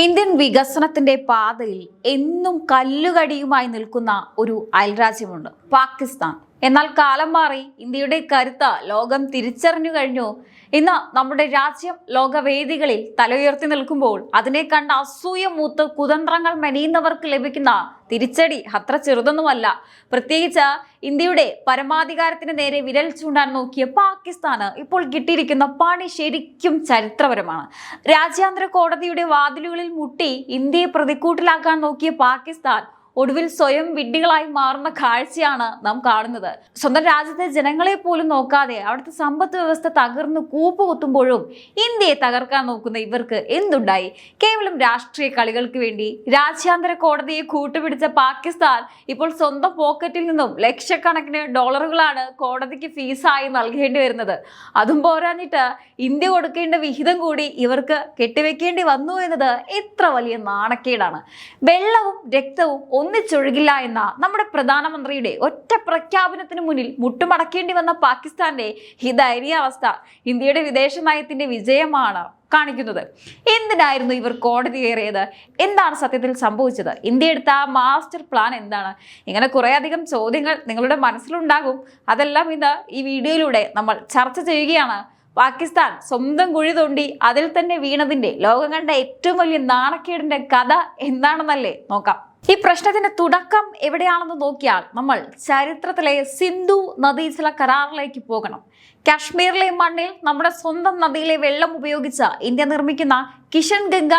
Indian വികസനത്തിന്റെ പാതയിൽ എന്നും കല്ലുകടിയുമായി നിൽക്കുന്ന ഒരു അയൽരാജ്യമുണ്ട്, പാകിസ്ഥാൻ. എന്നാൽ കാലം മാറി ഇന്ത്യയുടെ കരുത്ത് ലോകം തിരിച്ചറിഞ്ഞു കഴിഞ്ഞു. ഇന്ന് നമ്മുടെ രാജ്യം ലോകവേദികളിൽ തലയുയർത്തി നിൽക്കുമ്പോൾ അതിനെ കണ്ട അസൂയ മൂത്ത് കുതന്ത്രങ്ങൾ മെനയുന്നവർക്ക് ലഭിക്കുന്ന തിരിച്ചടി അത്ര ചെറുതൊന്നുമല്ല. പ്രത്യേകിച്ച് ഇന്ത്യയുടെ പരമാധികാരത്തിന് നേരെ വിരൽ ചൂണ്ടാൻ നോക്കിയ പാകിസ്ഥാന് ഇപ്പോൾ കിട്ടിയിരിക്കുന്ന പണി ശരിക്കും ചരിത്രപരമാണ്. രാജ്യാന്തര കോടതിയുടെ വാതിലുകളിൽ മുട്ടി ഇന്ത്യയെ പ്രതിക്കൂട്ടിലാക്കാൻ നോക്കിയ പാകിസ്ഥാൻ ഒടുവിൽ സ്വയം വിഡ്ഢികളായി മാറുന്ന കാഴ്ചയാണ് നാം കാണുന്നത്. സ്വന്തം രാജ്യത്തെ ജനങ്ങളെ പോലും നോക്കാതെ അവിടുത്തെ സമ്പദ് വ്യവസ്ഥ തകർന്ന് കൂപ്പുകുത്തുമ്പോഴും ഇന്ത്യയെ തകർക്കാൻ നോക്കുന്ന ഇവർക്ക് എന്തുണ്ടായി? കേവലം രാഷ്ട്രീയ കളികൾക്ക് വേണ്ടി രാജ്യാന്തര കോടതിയെ കൂട്ടുപിടിച്ച പാകിസ്ഥാൻ ഇപ്പോൾ സ്വന്തം പോക്കറ്റിൽ നിന്നും ലക്ഷക്കണക്കിന് ഡോളറുകളാണ് കോടതിക്ക് ഫീസായി നൽകേണ്ടി വരുന്നത്. അതും പോരാഞ്ഞിട്ട് ഇന്ത്യ കൊടുക്കേണ്ട വിഹിതം കൂടി ഇവർക്ക് കെട്ടിവെക്കേണ്ടി വന്നു എന്നത് എത്ര വലിയ നാണക്കേടാണ്. വെള്ളവും രക്തവും ഒന്നിച്ചൊഴുകില്ല എന്ന നമ്മുടെ പ്രധാനമന്ത്രിയുടെ ഒറ്റ പ്രഖ്യാപനത്തിന് മുന്നിൽ മുട്ടുമടക്കേണ്ടി വന്ന പാകിസ്ഥാന്റെ ഈ ദയനീയാവസ്ഥ ഇന്ത്യയുടെ വിദേശ നയത്തിന്റെ വിജയമാണ് കാണിക്കുന്നത്. എന്തിനായിരുന്നു ഇവർ കോടതി കയറിയത്? എന്താണ് സത്യത്തിൽ സംഭവിച്ചത്? ഇന്ത്യ എടുത്ത ആ മാസ്റ്റർ പ്ലാൻ എന്താണ്? ഇങ്ങനെ കുറേ അധികം ചോദ്യങ്ങൾ നിങ്ങളുടെ മനസ്സിലുണ്ടാകും. അതെല്ലാം ഇന്ന് ഈ വീഡിയോയിലൂടെ നമ്മൾ ചർച്ച ചെയ്യുകയാണ്. പാകിസ്ഥാൻ സ്വന്തം കുഴി തോണ്ടി അതിൽ തന്നെ വീണതിന്റെ ലോകം കണ്ട ഏറ്റവും വലിയ നാണക്കേടിന്റെ കഥ എന്താണെന്നല്ലേ നോക്കാം. ഈ പ്രശ്നത്തിന്റെ തുടക്കം എവിടെയാണെന്ന് നോക്കിയാൽ നമ്മൾ ചരിത്രത്തിലെ സിന്ധു നദീജല കരാറിലേക്ക് പോകണം. കാശ്മീരിലെ മണ്ണിൽ നമ്മുടെ സ്വന്തം നദിയിലെ വെള്ളം ഉപയോഗിച്ച് ഇന്ത്യ നിർമ്മിക്കുന്ന കിഷൻ ഗംഗ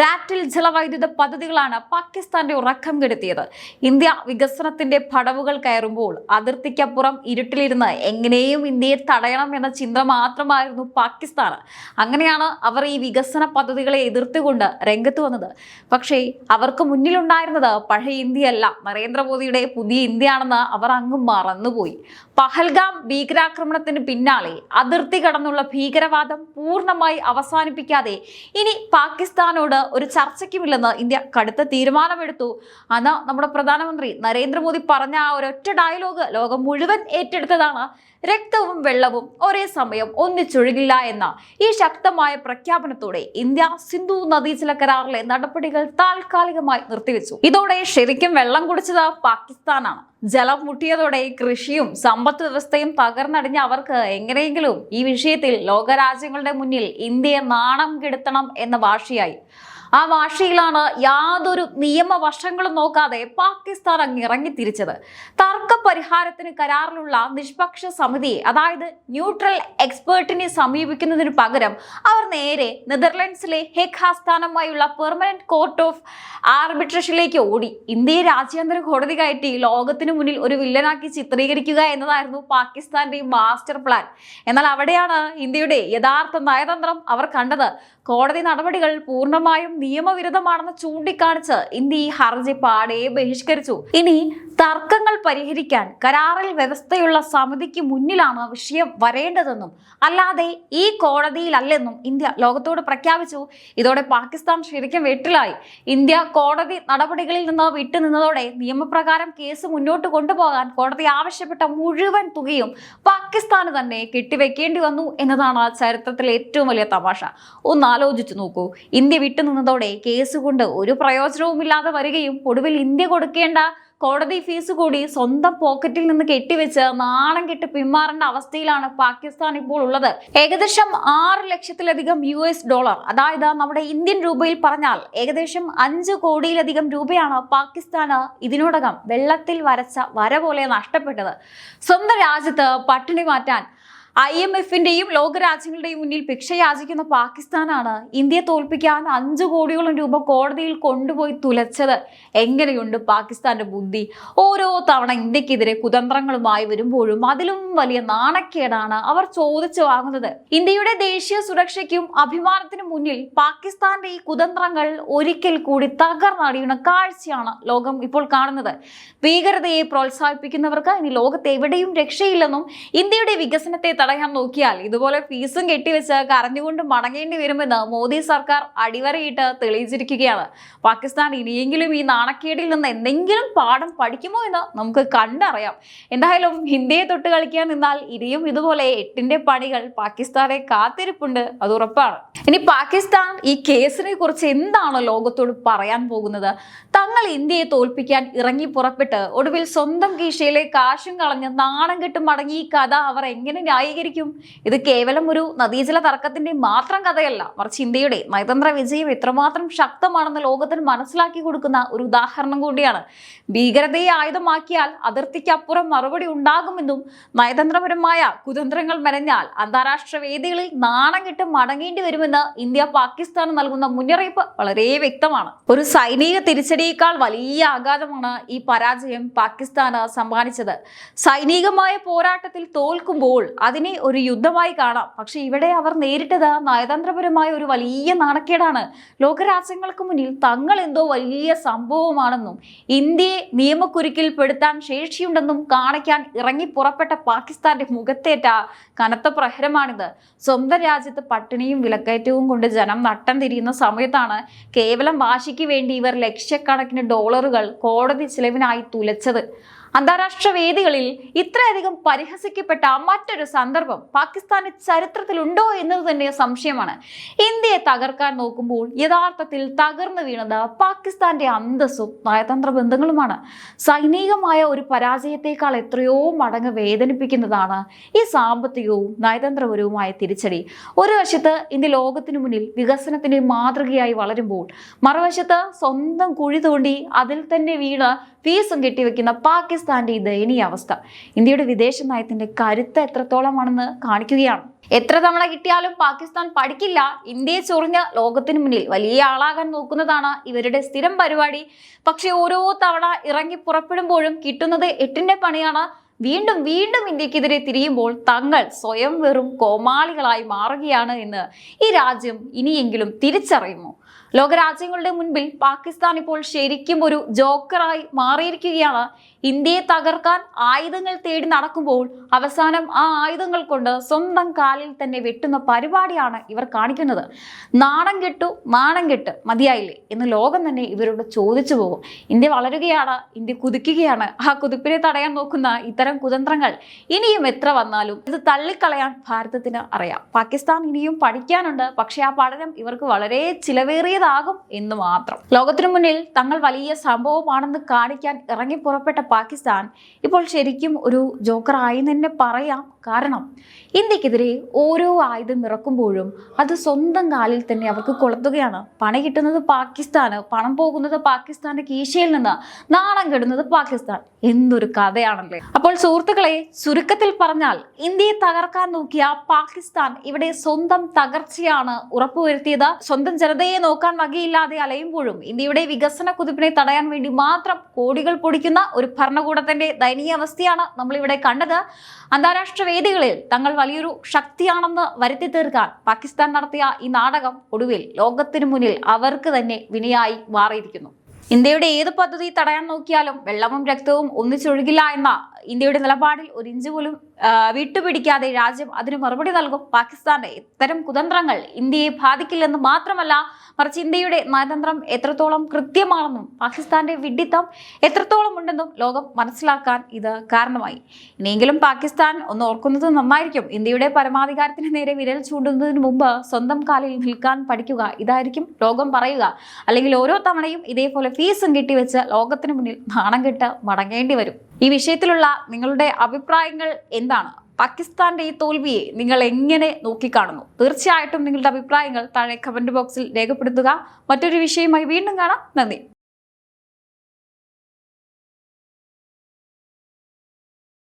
റാറ്റിൽ ജലവൈദ്യുത പദ്ധതികളാണ് പാകിസ്ഥാന്റെ ഉറക്കം കെടുത്തിയത്. ഇന്ത്യ വികസനത്തിന്റെ പടവുകൾ കയറുമ്പോൾ അതിർത്തിക്കപ്പുറം ഇരുട്ടിലിരുന്ന് എങ്ങനെയും ഇന്ത്യയെ തടയണം എന്ന ചിന്ത മാത്രമായിരുന്നു പാകിസ്ഥാന്. അങ്ങനെയാണ് അവർ ഈ വികസന പദ്ധതികളെ എതിർത്തുകൊണ്ട് രംഗത്ത് വന്നത്. പക്ഷേ അവർക്ക് മുന്നിലുണ്ടായിരുന്നത് പഴയ ഇന്ത്യയല്ല, നരേന്ദ്രമോദിയുടെ പുതിയ ഇന്ത്യയാണെന്ന് അവർ അങ്ങ് മറന്നുപോയി. പഹൽഗാം ഭീകരാക്രമണത്തിന് പിന്നാലെ അതിർത്തി കടന്നുള്ള ഭീകരവാദം പൂർണ്ണമായി അവസാനിപ്പിക്കാതെ ഇനി പാകിസ്ഥാനോട് ഒരു ചർച്ചയ്ക്കുമില്ലെന്ന് ഇന്ത്യ കടുത്ത തീരുമാനമെടുത്തു. അന്ന് നമ്മുടെ പ്രധാനമന്ത്രി നരേന്ദ്രമോദി പറഞ്ഞ ആ ഒരൊറ്റ ഡയലോഗ് ലോകം മുഴുവൻ ഏറ്റെടുത്തതാണ്. രക്തവും വെള്ളവും ഒരേ സമയം ഒന്നിച്ചൊഴുകില്ല എന്ന ഈ ശക്തമായ പ്രഖ്യാപനത്തോടെ ഇന്ത്യ സിന്ധു നദീജല കരാറിലെ നടപടികൾ താൽക്കാലികമായി നിർത്തിവെച്ചു. ഇതോടെ ശരിക്കും വെള്ളം കുടിച്ചത് പാകിസ്ഥാനാണ്. ജലം മുട്ടിയതോടെ കൃഷിയും സമ്പദ് വ്യവസ്ഥയും തകർന്നടിഞ്ഞ അവർക്ക് എങ്ങനെയെങ്കിലും ഈ വിഷയത്തിൽ ലോകരാജ്യങ്ങളുടെ മുന്നിൽ ഇന്ത്യയെ നാണം കെടുത്തണം എന്ന വാശിയായി. ആ വാശിയിലാണ് യാതൊരു നിയമവശങ്ങളും നോക്കാതെ പാകിസ്ഥാൻ അങ്ങ് ഇറങ്ങി തിരിച്ചത്. തർക്ക പരിഹാരത്തിന് കരാറിലുള്ള നിഷ്പക്ഷ സമിതിയെ, അതായത് ന്യൂട്രൽ എക്സ്പേർട്ടിനെ സമീപിക്കുന്നതിന് പകരം അവർ നേരെ നെതർലൻഡ്സിലെ ഹേഗ് ആസ്ഥാനമായുള്ള പെർമനന്റ് കോർട്ട് ഓഫ് ആർബിട്രേഷനിലേക്ക് ഓടി. ഇന്ത്യയെ രാജ്യാന്തര കോടതി കയറ്റി ലോകത്തിനു മുന്നിൽ ഒരു വില്ലനാക്കി ചിത്രീകരിക്കുക എന്നതായിരുന്നു പാകിസ്ഥാന്റെ മാസ്റ്റർ പ്ലാൻ. എന്നാൽ അവിടെയാണ് ഇന്ത്യയുടെ യഥാർത്ഥ നയതന്ത്രം അവർ കണ്ടത്. കോടതി നടപടികൾ പൂർണ്ണമായും നിയമവിരുദ്ധമാണെന്ന് ചൂണ്ടിക്കാണിച്ച് ഇന്ത്യ ഈ ഹർജി പാടെ ബഹിഷ്കരിച്ചു. ഇനി തർക്കങ്ങൾ പരിഹരിക്കാൻ കരാറിൽ വ്യവസ്ഥയുള്ള സമിതിക്ക് മുന്നിലാണ് വിഷയം വരേണ്ടതെന്നും അല്ലാതെ ഈ കോടതിയിലല്ലെന്നും ഇന്ത്യ ലോകത്തോട് പ്രഖ്യാപിച്ചു. ഇതോടെ പാകിസ്ഥാൻ ശരിക്കും വെട്ടിലായി. ഇന്ത്യ കോടതി നടപടികളിൽ നിന്ന് വിട്ടുനിന്നതോടെ നിയമപ്രകാരം കേസ് മുന്നോട്ട് കൊണ്ടുപോകാൻ കോടതി ആവശ്യപ്പെട്ട മുഴുവൻ തുകയും പാകിസ്ഥാന് തന്നെ കെട്ടിവെക്കേണ്ടി വന്നു എന്നതാണ് ചരിത്രത്തിലെ ഏറ്റവും വലിയ തമാശ. ഒന്ന് ആലോചിച്ചു നോക്കൂ. ഇന്ത്യ വിട്ടുനിന്നതോടെ കേസ് കൊണ്ട് ഒരു പ്രയോജനവുമില്ലാതെ വരികയും ഒടുവിൽ ഇന്ത്യ കൊടുക്കേണ്ട കോടതി ഫീസ് കൂടി സ്വന്തം പോക്കറ്റിൽ നിന്ന് കെട്ടിവെച്ച് നാണം കെട്ട് പിന്മാറേണ്ട അവസ്ഥയിലാണ് പാകിസ്ഥാൻ ഇപ്പോൾ ഉള്ളത്. ഏകദേശം 6 ലക്ഷത്തിലധികം $, അതായത് നമ്മുടെ ഇന്ത്യൻ രൂപയിൽ പറഞ്ഞാൽ ഏകദേശം 5 കോടിയിലധികം രൂപയാണ് പാകിസ്ഥാന് ഇതിനോടകം വെള്ളത്തിൽ വരച്ച വര പോലെ നഷ്ടപ്പെട്ടത്. സ്വന്തം രാജ്യത്ത് പട്ടിണി മാറ്റാൻ IMFന്റെയും ലോകരാജ്യങ്ങളുടെയും മുന്നിൽ ഭിക്ഷ യാചിക്കുന്ന പാകിസ്ഥാനാണ് ഇന്ത്യയെ തോൽപ്പിക്കാൻ 5 കോടിയോളം രൂപ കോടതിയിൽ കൊണ്ടുപോയി തുലച്ചത്. എങ്ങനെയുണ്ട് പാകിസ്ഥാന്റെ ബുദ്ധി? ഓരോ തവണ ഇന്ത്യക്കെതിരെ കുതന്ത്രങ്ങളുമായി വരുമ്പോഴും അതിലും വലിയ നാണക്കേടാണ് അവർ ചോദിച്ചു വാങ്ങുന്നത്. ഇന്ത്യയുടെ ദേശീയ സുരക്ഷയ്ക്കും അഭിമാനത്തിനും മുന്നിൽ പാകിസ്ഥാന്റെ ഈ കുതന്ത്രങ്ങൾ ഒരിക്കൽ കൂടി തകർന്നടിയുന്ന കാഴ്ചയാണ് ലോകം ഇപ്പോൾ കാണുന്നത്. ഭീകരതയെ പ്രോത്സാഹിപ്പിക്കുന്നവർക്ക് ഇനി ലോകത്ത് എവിടെയും രക്ഷയില്ലെന്നും ഇന്ത്യയുടെ വികസനത്തെ തടയാൻ നോക്കിയാൽ ഇതുപോലെ ഫീസും കെട്ടിവെച്ച് കരഞ്ഞുകൊണ്ട് മടങ്ങേണ്ടി വരുമെന്ന് മോദി സർക്കാർ അടിവരയിട്ട് തെളിയിച്ചിരിക്കുകയാണ്. പാകിസ്ഥാൻ ഇനിയെങ്കിലും ഈ നാണക്കേടിൽ നിന്ന് എന്തെങ്കിലും പാഠം പഠിക്കുമോ എന്ന് നമുക്ക് കണ്ടറിയാം. എന്തായാലും ഇന്ത്യയെ തൊട്ട് കളിക്കാൻ നിന്നാൽ ഇനിയും ഇതുപോലെ 8ന്റെ പണികൾ പാകിസ്ഥാനെ കാത്തിരിപ്പുണ്ട്, അത് ഉറപ്പാണ്. ഇനി പാകിസ്ഥാൻ ഈ കേസിനെ കുറിച്ച് എന്താണ് ലോകത്തോട് പറയാൻ പോകുന്നത്? തങ്ങൾ ഇന്ത്യയെ തോൽപ്പിക്കാൻ ഇറങ്ങി പുറപ്പെട്ട് ഒടുവിൽ സ്വന്തം കീശയിലെ കാശും കളഞ്ഞ് നാണം കെട്ട് മടങ്ങി ഈ കഥ അവർ എങ്ങനെ ന്യായീകരിക്കും? ഇത് കേവലം ഒരു നദീജല തർക്കത്തിന്റെ മാത്രം കഥയല്ല, മറിച്ച് ഇന്ത്യയുടെ നയതന്ത്ര വിജയം എത്രമാത്രം ശക്തമാണെന്ന് ലോകത്തിന് മനസ്സിലാക്കി കൊടുക്കുന്ന ഒരു ഉദാഹരണം കൂടിയാണ്. ഭീകരതയെ ആയുധമാക്കിയാൽ അതിർത്തിക്കപ്പുറം മറുപടി ഉണ്ടാകുമെന്നും നയതന്ത്രപരമായ കുതന്ത്രങ്ങൾ മെനഞ്ഞാൽ അന്താരാഷ്ട്ര വേദികളിൽ നാണം കെട്ട് മടങ്ങേണ്ടി വരുമെന്ന് ഇന്ത്യ പാകിസ്ഥാന് നൽകുന്ന മുന്നറിയിപ്പ് വളരെ വ്യക്തമാണ്. ഒരു സൈനിക തിരിച്ചടിയേക്കാൾ വലിയ ആഘാതമാണ് ഈ പരാജയം പാകിസ്ഥാന് സമ്മാനിച്ചത്. സൈനികമായ പോരാട്ടത്തിൽ തോൽക്കുമ്പോൾ അതിനെ ഒരു യുദ്ധമായി കാണാം. പക്ഷെ ഇവിടെ അവർ നേരിട്ടത് നയതന്ത്രപരമായ ഒരു വലിയ നാണക്കേടാണ്. ലോകരാജ്യങ്ങൾക്ക് മുന്നിൽ തങ്ങൾ എന്തോ വലിയ സംഭവമാണെന്നും ഇന്ത്യയെ നിയമക്കുരുക്കിൽ പെടുത്താൻ ശേഷിയുണ്ടെന്നും കാണിക്കാൻ ഇറങ്ങി പുറപ്പെട്ട പാകിസ്ഥാന്റെ മുഖത്തേറ്റ കനത്ത പ്രഹരമാണിത്. സ്വന്തം രാജ്യത്ത് പട്ടിണിയും വിലക്കയറ്റവും കൊണ്ട് ജനം നട്ടം തിരിയുന്ന സമയത്താണ് കേവലം വാശിക്ക് വേണ്ടി ഇവർ ലക്ഷക്കണക്കിന് ഡോളറുകൾ കോടതി ചിലവിനായി തുലച്ചത്. അന്താരാഷ്ട്ര വേദികളിൽ ഇത്രയധികം പരിഹസിക്കപ്പെട്ട മറ്റൊരു സന്ദർഭം പാകിസ്ഥാന്റെ ചരിത്രത്തിലുണ്ടോ എന്നത് തന്നെ സംശയമാണ്. ഇന്ത്യയെ തകർക്കാൻ നോക്കുമ്പോൾ യഥാർത്ഥത്തിൽ തകർന്നു വീണത് പാകിസ്ഥാന്റെ അന്തസ്സും നയതന്ത്ര ബന്ധങ്ങളുമാണ്. സൈനികമായ ഒരു പരാജയത്തെക്കാൾ എത്രയോ മടങ്ങ് വേദനിപ്പിക്കുന്നതാണ് ഈ സാമ്പത്തികവും നയതന്ത്രപരവുമായ തിരിച്ചടി. ഒരു വശത്ത് ഇന്ത്യ ലോകത്തിനു മുന്നിൽ വികസനത്തിന്റെ മാതൃകയായി വളരുമ്പോൾ മറുവശത്ത് സ്വന്തം കുഴി തോണ്ടി അതിൽ തന്നെ വീണ് ഫീസും കെട്ടിവെക്കുന്ന പാകിസ്ഥാന്റെ ഈ ദയനീയ അവസ്ഥ ഇന്ത്യയുടെ വിദേശ നയത്തിന്റെ കരുത്ത് എത്രത്തോളമാണെന്ന് കാണിക്കുകയാണ്. എത്ര തവണ കിട്ടിയാലും പാകിസ്ഥാൻ പഠിക്കില്ല. ഇന്ത്യയെ ചൊറിഞ്ഞ് ലോകത്തിന് മുന്നിൽ വലിയ ആളാകാൻ നോക്കുന്നതാണ് ഇവരുടെ സ്ഥിരം പരിപാടി. പക്ഷെ ഓരോ തവണ ഇറങ്ങി പുറപ്പെടുമ്പോഴും കിട്ടുന്നത് 8ന്റെ പണിയാണ്. വീണ്ടും വീണ്ടും ഇന്ത്യക്കെതിരെ തിരിയുമ്പോൾ തങ്ങൾ സ്വയം വെറും കോമാളികളായി മാറുകയാണ് എന്ന് ഈ രാജ്യം ഇനിയെങ്കിലും തിരിച്ചറിയുമോ? ലോകരാജ്യങ്ങളുടെ മുൻപിൽ പാകിസ്ഥാൻ ഇപ്പോൾ ശരിക്കും ഒരു ജോക്കറായി മാറിയിരിക്കുകയാണ്. ഇന്ത്യയെ തകർക്കാൻ ആയുധങ്ങൾ തേടി നടക്കുമ്പോൾ അവസാനം ആ ആയുധങ്ങൾ കൊണ്ട് സ്വന്തം കാലിൽ തന്നെ വെട്ടുന്ന പരിപാടിയാണ് ഇവർ കാണിക്കുന്നത്. നാണം കെട്ട് മതിയായില്ലേ എന്ന് ലോകം തന്നെ ഇവരോട് ചോദിച്ചു പോകും. ഇന്ത്യ വളരുകയാണ്, ഇന്ത്യ കുതിക്കുകയാണ്. ആ കുതിപ്പിനെ തടയാൻ നോക്കുന്ന ഇത്തരം കുതന്ത്രങ്ങൾ ഇനിയും എത്ര വന്നാലും ഇത് തള്ളിക്കളയാൻ ഭാരതത്തിന് അറിയാം. പാകിസ്ഥാൻ ഇനിയും പഠിക്കാനുണ്ട്. പക്ഷെ ആ പഠനം ഇവർക്ക് വളരെ ചിലവേറിയതാകും എന്ന് മാത്രം. ലോകത്തിനു മുന്നിൽ തങ്ങൾ വലിയ സംഭവമാണെന്ന് കാണിക്കാൻ ഇറങ്ങി പുറപ്പെട്ട പാകിസ്ഥാൻ ഇപ്പോൾ ശരിക്കും ഒരു ജോക്കറായി തന്നെ പറയാം. കാരണം ഇന്ത്യക്കെതിരെ ഓരോ ആയുധം ഇറക്കുമ്പോഴും അത് സ്വന്തം കാലിൽ തന്നെ അവർക്ക് കൊളുത്തുകയാണ്. പണി കിട്ടുന്നത് പാകിസ്ഥാന്, പണം പോകുന്നത് പാകിസ്ഥാന്റെ കീശയിൽ നിന്ന്, നാണം കെടുന്നത് പാകിസ്ഥാൻ. എന്തൊരു കഥയാണല്ലേ. അപ്പോൾ സുഹൃത്തുക്കളെ, ചുരുക്കത്തിൽ പറഞ്ഞാൽ ഇന്ത്യയെ തകർക്കാൻ നോക്കിയ പാകിസ്ഥാൻ ഇവിടെ സ്വന്തം തകർച്ചയാണ് ഉറപ്പുവരുത്തിയത്. സ്വന്തം ജനതയെ നോക്കാൻ വകയില്ലാതെ അലയുമ്പോഴും ഇന്ത്യയുടെ വികസന കുതിപ്പിനെ തടയാൻ വേണ്ടി മാത്രം കോടികൾ പൊടിക്കുന്ന ഒരു ഭരണകൂടത്തിന്റെ ദയനീയ അവസ്ഥയാണ് നമ്മളിവിടെ കണ്ടത്. അന്താരാഷ്ട്ര വേദികളിൽ തങ്ങൾ വലിയൊരു ശക്തിയാണെന്ന് വരുത്തി തീർക്കാൻ പാകിസ്ഥാൻ നടത്തിയ ഈ നാടകം ഒടുവിൽ ലോകത്തിനു മുന്നിൽ അവർക്ക് തന്നെ വിനയായി മാറിയിരിക്കുന്നു. ഇന്ത്യയുടെ ഏത് പദ്ധതി തടയാൻ നോക്കിയാലും വെള്ളവും രക്തവും ഒന്നിച്ചൊഴുകില്ല എന്ന ഇന്ത്യയുടെ നിലപാടിൽ ഒരു ഇഞ്ച് പോലും വിട്ടുപിടിക്കാതെ രാജ്യം അതിന് മറുപടി നൽകും. പാകിസ്ഥാന്റെ ഇത്തരം കുതന്ത്രങ്ങൾ ഇന്ത്യയെ ബാധിക്കില്ലെന്ന് മാത്രമല്ല, മറിച്ച് ഇന്ത്യയുടെ നയതന്ത്രം എത്രത്തോളം കൃത്യമാണെന്നും പാകിസ്ഥാന്റെ വിഡ്ഢിത്തം എത്രത്തോളം ഉണ്ടെന്നും ലോകം മനസ്സിലാക്കാൻ ഇത് കാരണമായി. ഇനിയെങ്കിലും പാകിസ്ഥാൻ ഒന്ന് ഓർക്കുന്നത് നന്നായിരിക്കും. ഇന്ത്യയുടെ പരമാധികാരത്തിന് നേരെ വിരൽ ചൂണ്ടുന്നതിന് മുമ്പ് സ്വന്തം കാലിൽ നിൽക്കാൻ പഠിക്കുക. ഇതായിരിക്കും ലോകം പറയുക. അല്ലെങ്കിൽ ഓരോ തവണയും ഇതേപോലെ ഫീസും കെട്ടിവെച്ച് ലോകത്തിന് മുന്നിൽ നാണം കെട്ട് മടങ്ങേണ്ടി വരും. ഈ വിഷയത്തിലുള്ള നിങ്ങളുടെ അഭിപ്രായങ്ങൾ എന്താണ്? പാകിസ്ഥാന്റെ ഈ തോൽവിയെ നിങ്ങൾ എങ്ങനെ നോക്കിക്കാണുന്നു? തീർച്ചയായിട്ടും നിങ്ങളുടെ അഭിപ്രായങ്ങൾ താഴെ കമന്റ് ബോക്സിൽ രേഖപ്പെടുത്തുക. മറ്റൊരു വിഷയമായി വീണ്ടും കാണാം. നന്ദി.